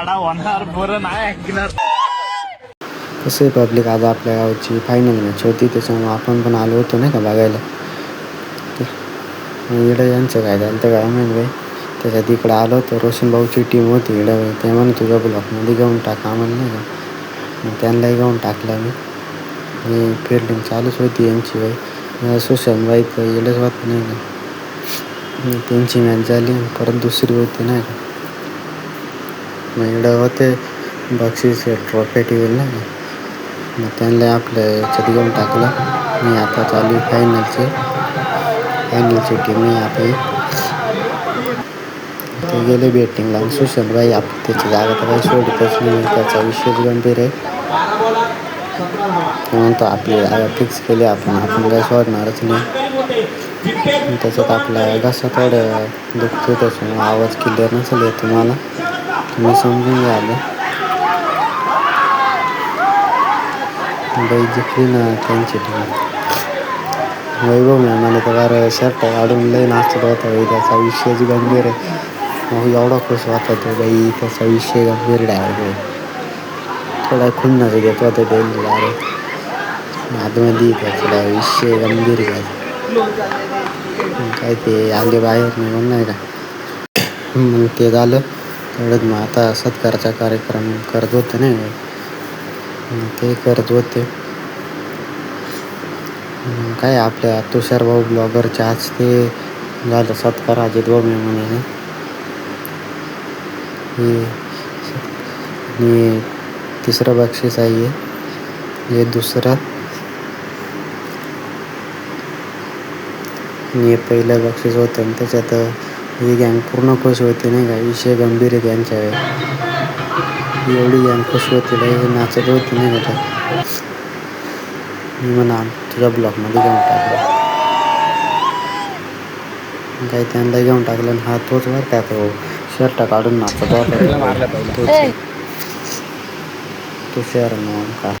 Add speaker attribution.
Speaker 1: राडा होणार बरं नाही ऐकणार.
Speaker 2: कसं पब्लिक आज आपल्या गावची फायनल मॅच होती त्याच्यामुळे आपण पण आलो होतो नाही का बघायला. इकडं यांचं काय झालं तर काय माहीत बाई. त्याच्यात इकडं आलो होतो रोशन भाऊची टीम होती इकडं ते म्हणे तुझ्या ब्लॉकमध्ये घेऊन टाका आम्हाला नाही का. मग त्यांनाही घेऊन टाकला मी आणि फिल्डिंग चालूच होती यांची बाई. सुशांत बाई तर येडच होत नाही का. त्यांची मॅच झाली परत दुसरी होती नाही का. मग इकडं होते बक्षीस ट्रॉफी टेबल नाही का. मग त्यांना आपल्या याच्यात घेऊन टाकलं. मी आता चालू फायनलची टीम मी आता ते गेले बॅटिंगला आणि सुशांत भाई त्याची जागा तर काही सोडतच नाही. त्याचा विषयच गंभीर आहे. म्हणतो आपली जागा फिक्स केली आपण काही सोडणारच नाही. त्याच्यात आपला घसा थोडं दुखतो त्याच्यामुळे आवाज क्लिअर नसेल येत तुम्हाला तुम्ही समजून घ्याल. बाई जिंकली ना त्यांची टीम. वैभव मला तर बरं शर्ट काढून लई नाचत होता बाई. त्याचा विषयच गंभीर आहे. मग एवढा खुश होता तो बाई. त्याचा विषय गंभीर डायरेक्ट थोडा खुन्नस घेत होता डेली डायरेक्ट आतमध्ये त्याचा विषय गंभीर घ्यायचा. काय ते आले बाहेर निघून नाही का. मग ते झालं तेवढंच. मग आता सत्कारचा कार्यक्रम करत होते नाही ते करत होते. काय आपल्या तुषार भाऊ ब्लॉगरच्या आज ते झालं सत्कार अजित भाऊ म्हणे. हे तिसरं बक्षीस आहे हे दुसरं हे पहिलं बक्षीस होतं आणि त्याच्यात ही गँग पूर्ण खुश होती नाही का. विषय गंभीर आहे त्यांच्या एवढी गँग खुश होती हे नाचत होती नाही का. मी म्हणा तुझ्या ब्लॉकमध्ये घेऊन टाकलं काही त्यांना घेऊन टाकलं आणि हा तोच बरं का तो शर्ट काढून नाचत होता. तो शहर म्हणून का